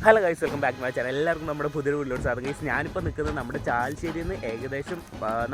Hello guys, welcome back my channel. എല്ലാവർക്കും നമ്മുടെ പുതിയ വീട്ടിലോട്ട് സാധനം. ഗൈസ്, ഞാനിപ്പോൾ നിൽക്കുന്നത് നമ്മുടെ ചാലശ്ശേരിയിൽ നിന്ന് ഏകദേശം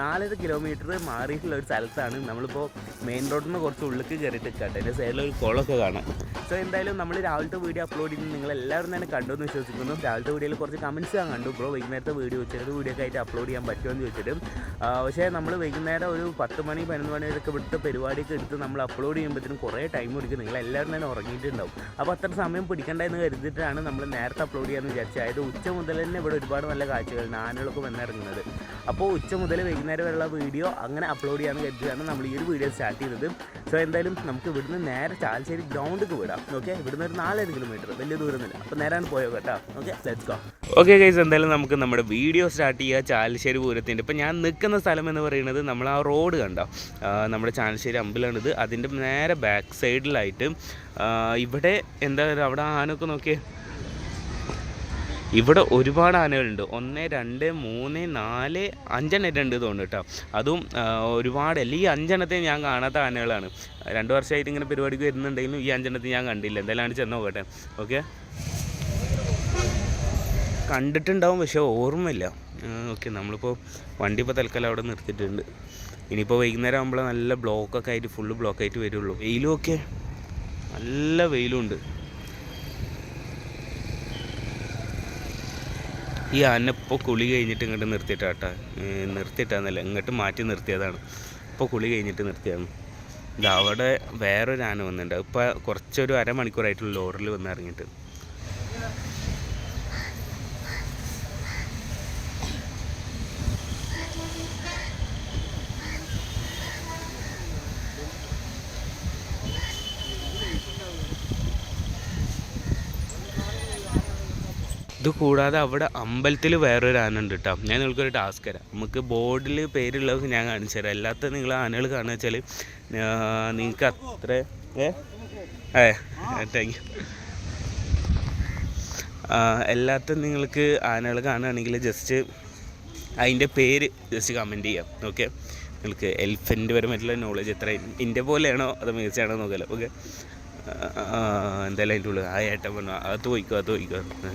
4.5 കിലോമീറ്റർ മാറിയിട്ടുള്ള ഒരു സ്ഥലത്താണ്. നമ്മളിപ്പോൾ മെയിൻ റോഡിൽ നിന്ന് കുറച്ച് ഉള്ളിലേക്ക് കയറിയിട്ട് നിൽക്കട്ടെ. എൻ്റെ സൈഡിലൊരു കുളമൊക്കെ കാണാം. സോ എന്തായാലും നമ്മൾ രാവിലത്തെ വീഡിയോ അപ്ലോഡ് ചെയ്യുന്നത് നിങ്ങളെല്ലാവരും തന്നെ കണ്ടുവെന്ന് വിശ്വസിക്കുന്നു. രാവിലത്തെ വീഡിയോയിൽ കുറച്ച് കമൻറ്റ്സ് ഞാൻ കണ്ടു. ബ്രോ വൈകുന്നേരത്തെ വീഡിയോ ചെറിയ വീഡിയോ ഒക്കെ ആയിട്ട് അപ്ലോഡ് ചെയ്യാൻ പറ്റുമെന്ന് ചോദിച്ചിട്ട്. പക്ഷേ നമ്മൾ വൈകുന്നേരം ഒരു 10 മണി 11 മണി വരെയൊക്കെ ഇവിടുത്തെ പരിപാടിയൊക്കെ എടുത്ത് നമ്മൾ അപ്ലോഡ് ചെയ്യുമ്പോഴത്തേനും കുറേ ടൈം പിടിക്കും. നിങ്ങളെല്ലാവരും തന്നെ ഉറങ്ങിയിട്ടുണ്ടാവും. അപ്പോൾ അത്ര സമയം പിടിക്കേണ്ടതെന്ന് കരുതിയിട്ടാണ് നമ്മൾ നേരത്തെ അപ്ലോഡ് ചെയ്യാമെന്ന് വിചാരിച്ചത്. അതായത് ഉച്ച മുതൽ തന്നെ ഇവിടെ ഒരുപാട് നല്ല കാഴ്ചകൾ, ആനകളൊക്കെ വന്നിറങ്ങുന്നത്. അപ്പോൾ ഉച്ച മുതൽ വൈകുന്നേരം വരെയുള്ള വീഡിയോ അങ്ങനെ അപ്ലോഡ് ചെയ്യാമെന്ന് കരുതിയാണ് നമ്മൾ ഈ ഒരു വീഡിയോ സ്റ്റാർട്ട് ചെയ്തത്. സോ എന്തായാലും നമുക്ക് ഇവിടുന്ന് നേരെ ചാലശ്ശേരി ഗ്രൗണ്ടിലേക്ക് വിടാം. ഓക്കെ, ഇവിടുന്ന് ഒരു 4.5 കിലോമീറ്റർ, വലിയ ദൂരമൊന്നുമില്ല. അപ്പോൾ നേരാണ് പോയോ കേട്ടോ. Okay, let's go. Okay guys, എന്തായാലും നമുക്ക് നമ്മുടെ വീഡിയോ സ്റ്റാർട്ട് ചെയ്യുക ചാലശ്ശേരി പൂരത്തിൻ്റെ. ഇപ്പോൾ ഞാൻ നിൽക്കുന്ന സ്ഥലം എന്ന് പറയുന്നത് നമ്മൾ ആ റോഡ് കണ്ടോ, നമ്മുടെ ചാലശ്ശേരി അമ്പലമാണിത്. അതിൻ്റെ നേരെ ബാക്ക് സൈഡിലായിട്ട് ഇവിടെ എന്താ അവിടെ ആനൊക്കെ നോക്കിയേ. ഇവിടെ ഒരുപാട് ആനകളുണ്ട്. 1 2 3 4 5 എണ്ണം ഉണ്ട് തോന്നുന്നു കേട്ടോ. അതും ഒരുപാട് ഈ 5 എണ്ണത്തെ ഞാൻ കാണാത്ത ആനകളാണ്. 2 വർഷമായിട്ട് ഇങ്ങനെ പരിപാടിക്ക് വരുന്നുണ്ടെങ്കിലും ഈ 5 എണ്ണത്തെ ഞാൻ കണ്ടില്ല. എന്തായാലും ചെന്ന് നോക്കട്ടെ. ഓക്കെ, കണ്ടിട്ടുണ്ടാവും പക്ഷേ ഓർമ്മയില്ല. ഓക്കെ, നമ്മളിപ്പോൾ വണ്ടി ഇപ്പോൾ തൽക്കാലം അവിടെ നിർത്തിയിട്ടുണ്ട്. ഇനിയിപ്പോൾ വൈകുന്നേരം ആകുമ്പോൾ നല്ല ബ്ലോക്കൊക്കെ ആയിട്ട് ഫുള്ള് ബ്ലോക്കായിട്ട് വരുള്ളൂ. വെയിലും ഒക്കെ നല്ല വെയിലുണ്ട്. ഈ ആന ഇപ്പോൾ കുളി കഴിഞ്ഞിട്ട് ഇങ്ങോട്ട് നിർത്തിയിട്ടാന്നല്ല, ഇങ്ങോട്ട് മാറ്റി നിർത്തിയതാണ്. ഇപ്പോൾ കുളി കഴിഞ്ഞിട്ട് നിർത്തിയതാണ്. ഇത് അവിടെ വേറൊരു ആന വന്നിട്ടുണ്ട്. ഇപ്പോൾ കുറച്ചൊരു അരമണിക്കൂറായിട്ടുള്ള ലോറിൽ വന്ന് ഇറങ്ങിയിട്ട്. ഇത് കൂടാതെ അവിടെ അമ്പലത്തിൽ വേറൊരു ആന ഉണ്ട് കേട്ടോ. ഞാൻ നിങ്ങൾക്കൊരു ടാസ്ക് തരാം. നമുക്ക് ബോർഡിൽ പേരുള്ളത് ഞാൻ കാണിച്ചു തരാം. അല്ലാത്ത നിങ്ങൾ ആനകൾ കാണുക വെച്ചാൽ നിങ്ങൾക്ക് അത്ര താങ്ക് യു. അല്ലാത്ത നിങ്ങൾക്ക് ആനകൾ കാണുകയാണെങ്കിൽ ജസ്റ്റ് അതിൻ്റെ പേര് ജസ്റ്റ് കമൻറ്റ് ചെയ്യാം. ഓക്കെ, നിങ്ങൾക്ക് എലിഫൻ്റ് പരമായിട്ടുള്ള നോളജ് എത്ര ഇന്ത്യ പോലെയാണോ അത് മികച്ചാണോ നോക്കാമല്ലോ. ഓക്കെ, എന്തായാലും അതിൻ്റെ ഉള്ളിൽ ആ ഏട്ടൻ പറഞ്ഞു അത് പോയിക്കോ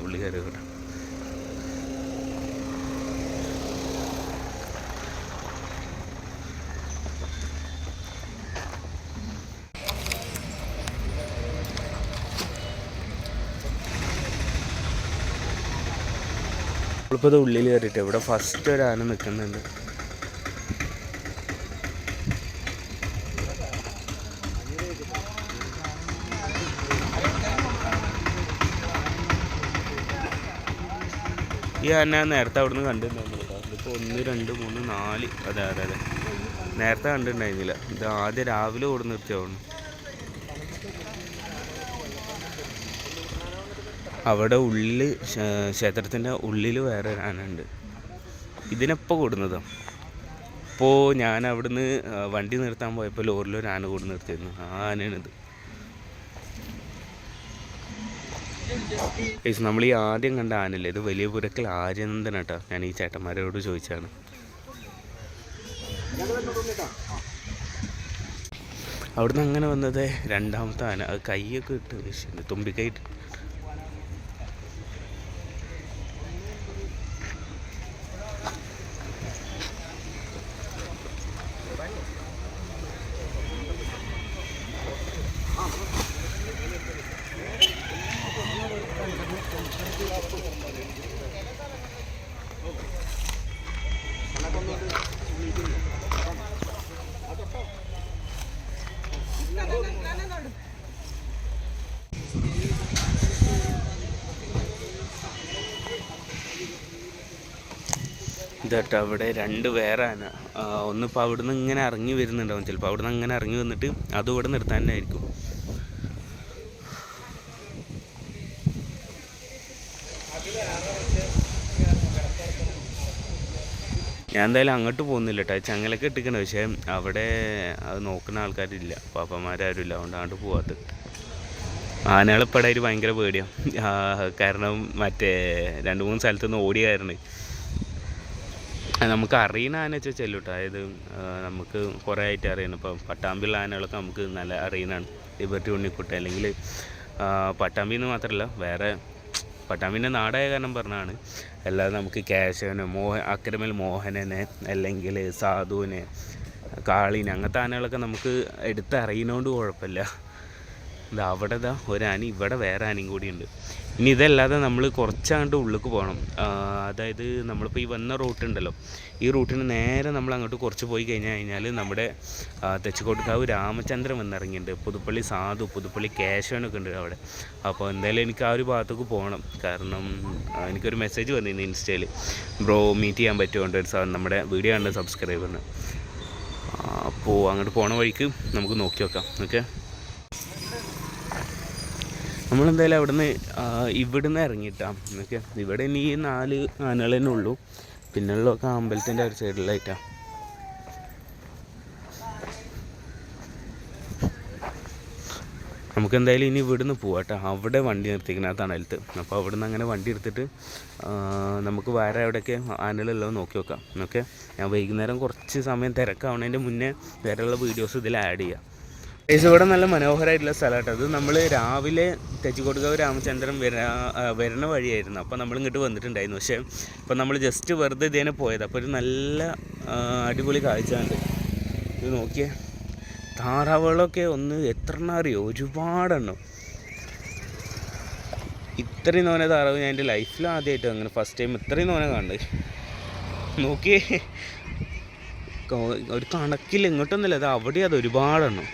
ഉള്ളി കയറി കേട്ടോ. ഇപ്പോൾ ഇത് ഉള്ളിൽ കയറിയിട്ട് ഇവിടെ ഫസ്റ്റ് ഒരു ആന നിൽക്കുന്നുണ്ട്. ഈ ആന നേരത്തെ അവിടെ നിന്ന് കണ്ടിട്ടുണ്ടായിരുന്നില്ല കേട്ടോ. ഇതിപ്പോൾ 1 2 3 4 അതെ നേരത്തെ കണ്ടിട്ടുണ്ടായിരുന്നില്ല. ഇത് ആദ്യം രാവിലെ ഓടി നിർത്തിയാവുന്നു. അവിടെ ഉള്ളിൽ ക്ഷേത്രത്തിൻ്റെ ഉള്ളിൽ വേറെ ഒരു ആന ഉണ്ട്. ഇതിനെപ്പോൾ കൂടുന്നതാണ്. ഇപ്പോൾ ഞാൻ അവിടുന്ന് വണ്ടി നിർത്താൻ പോയപ്പോൾ ലോറിലൊരു ആന കൂടി നിർത്തിയിരുന്നു. ആ ആനയാണിത്. നമ്മൾ ഈ ആദ്യം കണ്ട ആനല്ലേ, ഇത് വലിയ പുരക്കൽ ആര്യനന്ദൻ കേട്ടോ. ഞാൻ ഈ ചേട്ടന്മാരോട് ചോദിച്ചാണ്. അവിടുന്ന് അങ്ങനെ വന്നത് രണ്ടാമത്തെ ആന. അത് കൈയൊക്കെ ഇട്ട് വീശുന്നുണ്ട്, തുമ്പിക്കൈ ഇട്ട്. ഇതട്ടോ അവിടെ 2 വേറെ ആന. ഒന്നിപ്പോൾ അവിടുന്ന് ഇങ്ങനെ ഇറങ്ങി വരുന്നുണ്ടാവും. ചിലപ്പോൾ അവിടുന്ന് അങ്ങനെ ഇറങ്ങി വന്നിട്ട് അതും ഇവിടെ നിർത്താൻ തന്നെ ആയിരിക്കും. ഞാൻ എന്തായാലും അങ്ങോട്ട് പോകുന്നില്ല കേട്ടോ. ചങ്ങലൊക്കെ ഇട്ടിക്കണം. പക്ഷേ അവിടെ അത് നോക്കുന്ന ആൾക്കാരില്ല, പാപ്പന്മാരാരും ഇല്ല. അതുകൊണ്ട് അങ്ങോട്ട് പോവാത്തത്. ആനകളെപ്പടായിട്ട് ഭയങ്കര പേടിയാണ്. കാരണം മറ്റേ 2-3 സ്ഥലത്തുനിന്ന് ഓടിയായിരുന്നു. നമുക്ക് അറിയുന്ന ആന വെച്ചാൽ ചെല്ലും കേട്ടോ. അതായത് നമുക്ക് കുറേ ആയിട്ട് അറിയണം. ഇപ്പം പട്ടാമ്പിയുള്ള ആനകളൊക്കെ നമുക്ക് നല്ല അറിയുന്നതാണ്. ലിബർട്ടി ഉണ്ണിക്കുട്ട അല്ലെങ്കിൽ പട്ടാമ്പിന്ന് മാത്രമല്ല വേറെ പട്ടാമ്പിൻ്റെ നാടായ കാരണം പറഞ്ഞാണ്. അല്ലാതെ നമുക്ക് കേശവനെ അക്രമൽ മോഹനനെ അല്ലെങ്കിൽ സാധുവിനെ കാളിനെ അങ്ങനത്തെ ആനകളൊക്കെ നമുക്ക് എടുത്തറിയുന്നതുകൊണ്ട് കുഴപ്പമില്ല. ഇത് അവിടെ ഒരാന, ഇവിടെ വേറെ ആനയും കൂടിയുണ്ട്. ഇനി ഇതല്ലാതെ നമ്മൾ കുറച്ചങ്ങോട്ട് ഉള്ളിലേക്ക് പോകണം. അതായത് നമ്മളിപ്പോൾ ഈ വന്ന റൂട്ടുണ്ടല്ലോ, ഈ റൂട്ടിന് നേരെ നമ്മൾ അങ്ങോട്ട് കുറച്ച് പോയി കഴിഞ്ഞാൽ നമ്മുടെ തെച്ചിക്കോട്ടുകാവ് രാമചന്ദ്രൻ വന്നിറങ്ങിയിട്ടുണ്ട്. പുതുപ്പള്ളി സാധു, പുതുപ്പള്ളി കേശവനൊക്കെ ഉണ്ട് അവിടെ. അപ്പോൾ എന്തായാലും എനിക്ക് ആ ഒരു ഭാഗത്തേക്ക് പോകണം. കാരണം എനിക്കൊരു മെസ്സേജ് വന്നിരുന്നു ഇൻസ്റ്റയിൽ, ബ്രോ മീറ്റ് ചെയ്യാൻ പറ്റുമോ നമ്മുടെ വീഡിയോ കണ്ട് സബ്സ്ക്രൈബറിന്. അപ്പോൾ അങ്ങോട്ട് പോണ വഴിക്ക് നമുക്ക് നോക്കി നോക്കാം. ഓക്കെ, നമ്മളെന്തായാലും ഇവിടുന്ന് ഇറങ്ങിയിട്ടാണ്. ഓക്കെ, ഇവിടെ ഇനി ഈ 4 ആനകൾ തന്നെ ഉള്ളൂ. പിന്നുള്ളതൊക്കെ അമ്പലത്തിൻ്റെ ഒരു സൈഡിലായിട്ടാണ്. നമുക്കെന്തായാലും ഇനി ഇവിടുന്ന് പോവാട്ടോ. അവിടെ വണ്ടി നിർത്തിക്കണം ആ തണലത്ത്. അപ്പോൾ അവിടുന്ന് അങ്ങനെ വണ്ടി എടുത്തിട്ട് നമുക്ക് വേറെ എവിടെയൊക്കെ ആനകളുള്ളത് നോക്കി നോക്കാം. ഓക്കെ, ഞാൻ വൈകുന്നേരം കുറച്ച് സമയം തിരക്കാവുന്നതിൻ്റെ മുന്നേ വേറെയുള്ള വീഡിയോസ് ഇതിൽ ആഡ് ചെയ്യാം. ഇവിടെ നല്ല മനോഹരമായിട്ടുള്ള സ്ഥലമാട്ടോ. അത് നമ്മൾ രാവിലെ തെച്ചിക്കോട്ടുകാവ് രാമചന്ദ്രൻ വരുന്ന വഴിയായിരുന്നു. അപ്പോൾ നമ്മൾ ഇങ്ങോട്ട് വന്നിട്ടുണ്ടായിരുന്നു. പക്ഷേ ഇപ്പോൾ നമ്മൾ ജസ്റ്റ് വെറുതെ ഇതേനെ പോയത്. അപ്പോൾ ഒരു നല്ല അടിപൊളി കാഴ്ച ഉണ്ട്. ഇത് നോക്കിയേ, താറാവുകളൊക്കെ എത്ര അറിയോ, ഒരുപാടെണ്ണം. ഇത്രയും തോനെ താറാവ് ഞാൻ എൻ്റെ ലൈഫിൽ ആദ്യമായിട്ട് അങ്ങനെ ഫസ്റ്റ് ടൈം ഇത്രയും തോനെ കണ്ട്. നോക്കിയേ, ഒരു കണക്കില്ല, ഇങ്ങോട്ടൊന്നുമില്ല, അത് അവിടെ അത് ഒരുപാടെണ്ണം.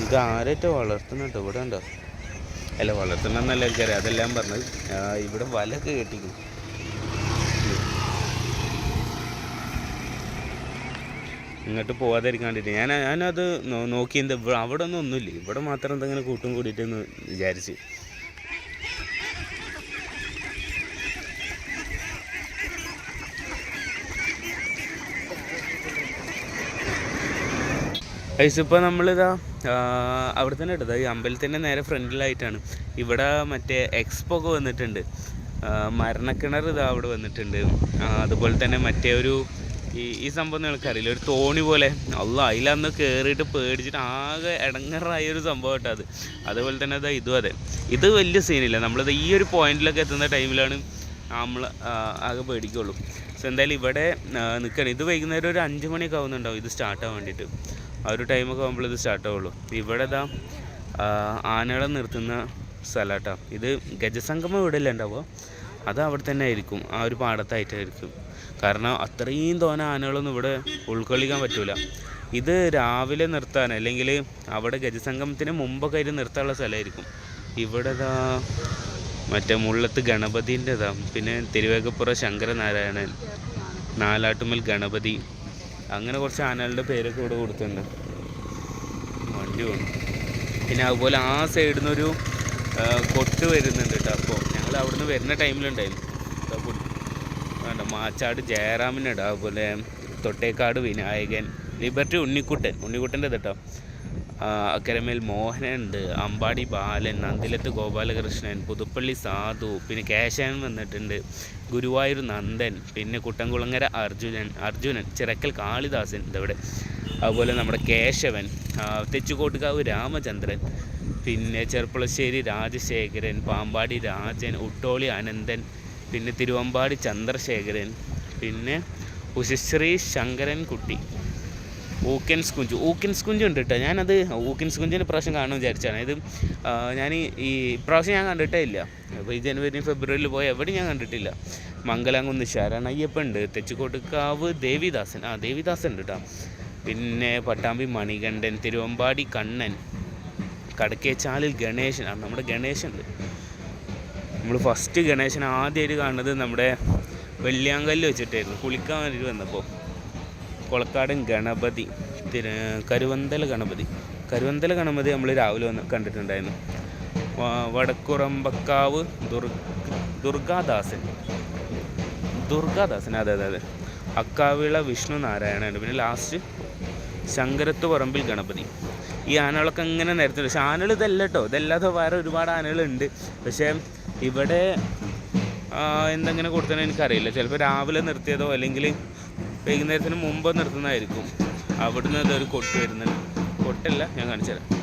ഇത് ആരായിട്ട് വളർത്തുന്നുണ്ട് ഇവിടെ ഉണ്ടോ? അല്ല, വളർത്തുന്നതെന്നല്ല എനിക്കറിയാം, അതെല്ലാം പറഞ്ഞത്. ഇവിടെ വലൊക്കെ കെട്ടിക്കും. ഇങ്ങോട്ട് പോകാതിരിക്കാൻ വേണ്ടിയിട്ട് ഞാനത് നോക്കി. അവിടെ ഒന്നുമില്ല, ഇവിടെ മാത്രം എന്തെങ്കിലും കൂട്ടും കൂടിയിട്ടെന്ന് വിചാരിച്ച്. ഇപ്പോൾ നമ്മളിതാ അവിടെ തന്നെ ഇട്ടത് ഈ അമ്പലത്തിൻ്റെ നേരെ ഫ്രണ്ടിലായിട്ടാണ്. ഇവിടെ മറ്റേ എക്സ്പോ ഒക്കെ വന്നിട്ടുണ്ട്. മരണക്കിണർ ഇതാ അവിടെ വന്നിട്ടുണ്ട്. അതുപോലെ തന്നെ മറ്റേ ഈ സംഭവം നിങ്ങൾക്കറിയില്ല, ഒരു തോണി പോലെ. അതിലന്ന് കയറിയിട്ട് പേടിച്ചിട്ട് ആകെ ഇടങ്ങറായൊരു സംഭവം കേട്ടോ അത്. അതുപോലെ തന്നെ അതാ ഇതും അതെ. ഇത് വലിയ സീനില്ല, നമ്മളിത് ഈ ഒരു പോയിന്റിലൊക്കെ എത്തുന്ന ടൈമിലാണ് നമ്മൾ ആകെ പേടിക്കുള്ളൂ. സോ എന്തായാലും ഇവിടെ നിൽക്കണം. ഇത് വൈകുന്നേരം ഒരു 5 മണിയൊക്കെ ആവുന്നുണ്ടാവും ഇത് സ്റ്റാർട്ടാകാൻ വേണ്ടിയിട്ട്. ആ ഒരു ടൈമൊക്കെ ആകുമ്പോൾ ഇത് സ്റ്റാർട്ടാവുള്ളൂ. ഇവിടെ ആനകളെ നിർത്തുന്ന സ്ഥലമാട്ടോ ഇത്. ഗജസംഗമം ഇവിടെ അല്ല ഉണ്ടാവുക, അത് അവിടെ തന്നെ ആയിരിക്കും, ആ ഒരു പാടത്തായിട്ടായിരിക്കും. കാരണം അത്രയും തോനെ ആനകളൊന്നും ഇവിടെ ഉൾക്കൊള്ളിക്കാൻ പറ്റില്ല. ഇത് രാവിലെ നിർത്താൻ, അല്ലെങ്കിൽ അവിടെ ഗജസംഗമത്തിന് മുമ്പൊക്കെ ആയിട്ട് നിർത്താനുള്ള സ്ഥലമായിരിക്കും. ഇവിടെ മറ്റേ മുള്ളത്ത് ഗണപതിൻ്റെ പിന്നെ തിരുവേഗപ്പുറ ശങ്കരനാരായണൻ, നാലാട്ടുമ്മൽ ഗണപതി, അങ്ങനെ കുറച്ച് ആനകളുടെ പേരൊക്കെ ഇവിടെ കൊടുത്തിട്ടുണ്ട്. വണ്ടി പോകുന്നു. പിന്നെ അതുപോലെ ആ സൈഡിൽ നിന്നൊരു കൊട്ട് വരുന്നുണ്ട് കേട്ടോ. അപ്പോൾ ഞങ്ങൾ അവിടെ നിന്ന് വരുന്ന ടൈമിലുണ്ടായിരുന്നു. വേണ്ട, മാച്ചാട് ജയറാമിനുണ്ട്, അതുപോലെ തൊട്ടേക്കാട് വിനായകൻ, ലിബർട്ടി ഉണ്ണിക്കുട്ടൻ്റെ കേട്ടോ. അക്കരമേൽ മോഹനുണ്ട്, അമ്പാടി ബാലൻ, നന്ദിലത്ത് ഗോപാലകൃഷ്ണൻ, പുതുപ്പള്ളി സാധു, പിന്നെ കേശവൻ വന്നിട്ടുണ്ട്, ഗുരുവായൂർ നന്ദൻ, പിന്നെ കുട്ടൻകുളങ്ങര അർജുനൻ, ചിറക്കൽ കാളിദാസൻ ഇതവിടെ, അതുപോലെ നമ്മുടെ കേശവൻ, തെച്ചിക്കോട്ടുകാവ് രാമചന്ദ്രൻ, പിന്നെ ചെർപ്പുളശ്ശേരി രാജശേഖരൻ, പാമ്പാടി രാജൻ, ഉട്ടോളി അനന്തൻ, പിന്നെ തിരുവമ്പാടി ചന്ദ്രശേഖരൻ, പിന്നെ ഉശശ്രീ ശങ്കരൻകുട്ടി, ഊക്കൻസ് കുഞ്ച് ഉണ്ട് കേട്ടോ. ഞാനത് ഊക്കൻസ് കുഞ്ചിൻ്റെ പ്രാവശ്യം കാണുമെന്ന് വിചാരിച്ചാണ്. ഇത് ഞാൻ ഈ പ്രാവശ്യം ഞാൻ കണ്ടിട്ടേ ഇല്ല. അപ്പോൾ ഈ ജനുവരി ഫെബ്രുവരിയിൽ പോയി എവിടെയും ഞാൻ കണ്ടിട്ടില്ല. മംഗലാംകുന്ന് ശരണയ്യപ്പൻ ഉണ്ട്, തെച്ചിക്കോട്ടുകാവ് ദേവിദാസൻ ഉണ്ട് കേട്ടോ. പിന്നെ പട്ടാമ്പി മണികണ്ഠൻ, തിരുവമ്പാടി കണ്ണൻ, കടക്കേച്ചാലിൽ ഗണേശൻ, നമ്മുടെ ഗണേശൻ ഉണ്ട്. നമ്മൾ ഫസ്റ്റ് ഗണേശൻ ആദ്യമായിട്ട് കാണുന്നത് നമ്മുടെ വെള്ളിയാങ്കല്ല് വെച്ചിട്ടായിരുന്നു, കുളിക്കാൻ വേണ്ടിയിട്ട് വന്നപ്പോൾ. കൊളക്കാടൻ ഗണപതി, കരുവന്തല ഗണപതി നമ്മൾ രാവിലെ വന്ന് കണ്ടിട്ടുണ്ടായിരുന്നു. വടക്കുറമ്പക്കാവ് ദുർഗാദാസൻ, അതെ, അക്കാവിള വിഷ്ണു നാരായണൻ, പിന്നെ ലാസ്റ്റ് ശങ്കരത്ത് പറമ്പിൽ ഗണപതി. ഈ ആനകളൊക്കെ ഇങ്ങനെ നിരത്തുണ്ട്. പക്ഷേ ആനകൾ ഇതല്ല കേട്ടോ, ഇതല്ലാതെ വേറെ ഒരുപാട് ആനകളുണ്ട്. പക്ഷേ ഇവിടെ എന്തെങ്ങനെ കൊടുത്തതെന്ന് എനിക്കറിയില്ല. ചിലപ്പോൾ രാവിലെ നിർത്തിയതോ അല്ലെങ്കിൽ വൈകുന്നേരത്തിന് മുമ്പ് നിർത്തുന്നതായിരിക്കും. അവിടുന്ന് ഇതൊരു കൊട്ട് വരുന്നുണ്ട്. കൊട്ടല്ല, ഞാൻ കാണിച്ചു തരാം.